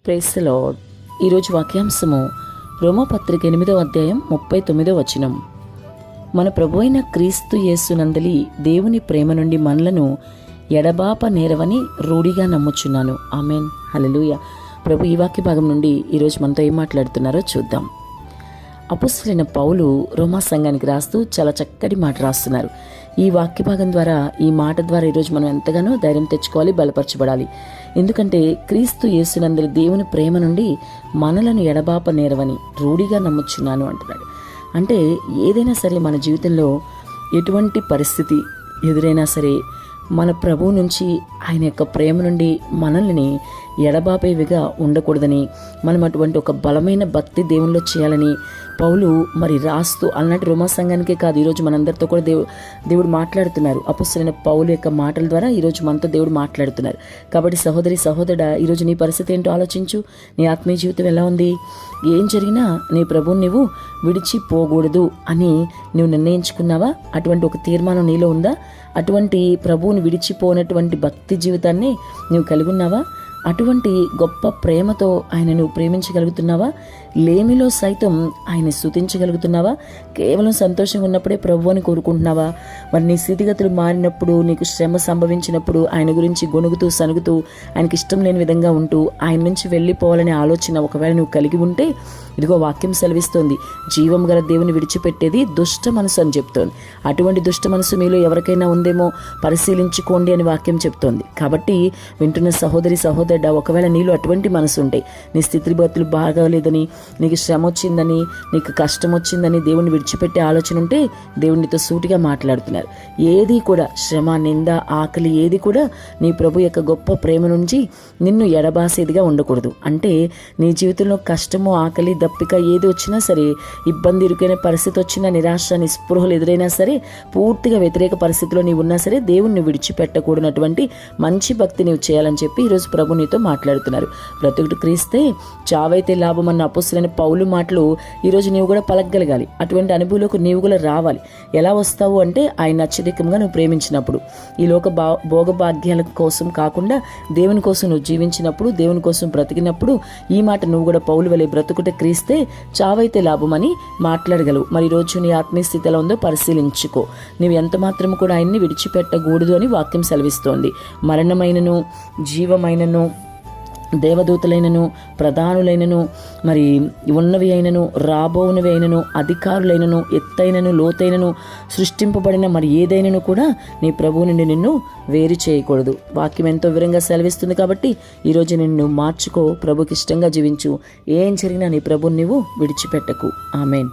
Praise the lord. ఈరోజు వాక్యాంశము రోమాపత్రిక 8వ అధ్యాయం 39వ వచనం. మన ప్రభు అయిన క్రీస్తు యేసునందలి దేవుని ప్రేమ నుండి మనలను ఎడబాప నేరవని రూఢిగా నమ్ముచున్నాను. ఆమెన్, హల్లెలూయా. ప్రభు ఈ వాక్య భాగం నుండి ఈరోజు మనతో ఏం మాట్లాడుతున్నారో చూద్దాం. అపొస్తలుడైన పౌలు రోమా సంఘానికి రాస్తూ చాలా చక్కటి మాట రాస్తున్నారు. ఈ వాక్య భాగం ద్వారా, ఈ మాట ద్వారా ఈరోజు మనం ఎంతగానో ధైర్యం తెచ్చుకోవాలి, బలపరచబడాలి. ఎందుకంటే క్రీస్తు యేసునందలి దేవుని ప్రేమ నుండి మనలను ఎడబాప నేరవని రూఢిగా నమ్ముచున్నాను అంటున్నాడు. అంటే ఏదైనా సరే మన జీవితంలో ఎటువంటి పరిస్థితి ఎదురైనా సరే మన ప్రభువు నుంచి, ఆయన యొక్క ప్రేమ నుండి మనల్ని ఎడబాపేవిగా ఉండకూడదని, మనం అటువంటి ఒక బలమైన భక్తి దేవునిలో చేయాలని పౌలు మరి రాస్తూ అన్నట్టు రోమా సంఘానికే కాదు, ఈరోజు మనందరితో కూడా దేవుడు మాట్లాడుతున్నారు. అపొస్తలుడైన పౌలు యొక్క మాటల ద్వారా ఈరోజు మనతో దేవుడు మాట్లాడుతున్నారు. కాబట్టి సహోదరి సహోదరుడా, ఈరోజు నీ పరిస్థితి ఏంటో ఆలోచించు. నీ ఆత్మీయ జీవితం ఎలా ఉంది? ఏం జరిగినా నీ ప్రభువుని నువ్వు విడిచిపోకూడదు అని నువ్వు నిర్ణయించుకున్నావా? అటువంటి ఒక తీర్మానం నీలో ఉందా? అటువంటి ప్రభువుని విడిచిపోనటువంటి భక్తి జీవితాన్ని నువ్వు కలిగి ఉన్నావా? అటువంటి గొప్ప ప్రేమతో ఆయన నువ్వు ప్రేమించగలుగుతున్నావా? లేమిలో సైతం ఆయన స్తుతించగలుగుతున్నావా? కేవలం సంతోషంగా ఉన్నప్పుడే ప్రభువుని కోరుకుంటున్నావా? మరి నీ స్థితిగతులు మారినప్పుడు, నీకు శ్రమ సంభవించినప్పుడు ఆయన గురించి గొణుగుతూ సనుగుతూ, ఆయనకి ఇష్టం లేని విధంగా ఉంటూ ఆయన నుంచి వెళ్ళిపోవాలనే ఆలోచన ఒకవేళ నువ్వు కలిగి ఉంటే, ఇదిగో వాక్యం సెలవిస్తోంది, జీవం గల దేవుని విడిచిపెట్టేది దుష్ట మనసు అని చెప్తోంది. అటువంటి దుష్ట మనసు మీలో ఎవరికైనా ఉందేమో పరిశీలించుకోండి అని వాక్యం చెప్తోంది. కాబట్టి వింటున్న సహోదరి సహోదరుడా, ఒకవేళ నీలో అటువంటి మనసు ఉంటే, నీ స్థితిగతులు బాగాలేదని, నీకు శ్రమ వచ్చిందని, నీకు కష్టం వచ్చిందని దేవుని విడిచిపెట్టే ఆలోచన ఉంటే, దేవునితో సూటిగా మాట్లాడుతున్నారు. ఏది కూడా శ్రమ, నింద, ఆకలి ఏది కూడా నీ ప్రభు యొక్క గొప్ప ప్రేమ నుంచి నిన్ను ఎడబాసేదిగా ఉండకూడదు. అంటే నీ జీవితంలో కష్టము, ఆకలి, దప్పిక ఏది వచ్చినా సరే, ఇబ్బంది, ఇరుకైన పరిస్థితి వచ్చినా, నిరాశ, నిస్పృహలు ఎదురైనా సరే, పూర్తిగా వ్యతిరేక పరిస్థితిలో నీవు ఉన్నా సరే, దేవుణ్ణి విడిచిపెట్టకూడనటువంటి మంచి భక్తి నీవు చేయాలని చెప్పి ఈరోజు ప్రభు నీతో మాట్లాడుతున్నారు. బ్రతుకుడు క్రీస్తే చావైతే లాభం అన్న అపొస్తలుడైన పౌలు మాటలు ఈరోజు నీవు కూడా పలకగలగాలి. అటువంటి అనుభవంలోకి నీవు కూడా రావాలి. ఎలా వస్తావు అంటే, ఆయన అత్యధికంగా నువ్వు ప్రేమించినప్పుడు, ఈ లోక భోగభాగ్యాల కోసం కాకుండా దేవుని కోసం నువ్వు జీవించినప్పుడు, దేవుని కోసం బ్రతికినప్పుడు, ఈ మాట నువ్వు కూడా పౌలు వలె బ్రతుకుట క్రీస్తే చావైతే లాభమని మాట్లాడగలవు. మరి ఈరోజు నీ ఆత్మీయ స్థితి ఎలా ఉందో పరిశీలించుకో. నువ్వు ఎంత మాత్రం కూడా ఆయన్ని విడిచిపెట్టకూడదు అని వాక్యం సెలవిస్తోంది. మరణమైనను, జీవమైనను, దేవదూతలైనను, ప్రధానులైనను, మరి ఉన్నవి అయినను, రాబోవునవి అయినను, అధికారులైనను, ఎత్తైనను, లోతైనను, సృష్టింపబడిన మరి ఏదైనను కూడా నీ ప్రభువు నుండి నిన్ను వేరు చేయకూడదు. వాక్యం ఎంతో వివరంగా సెలవిస్తుంది. కాబట్టి ఈరోజు నిన్ను మార్చుకో, ప్రభుకి ఇష్టంగా జీవించు. ఏం జరిగినా నీ ప్రభువుని నువ్వు విడిచిపెట్టకు. ఆమెన్.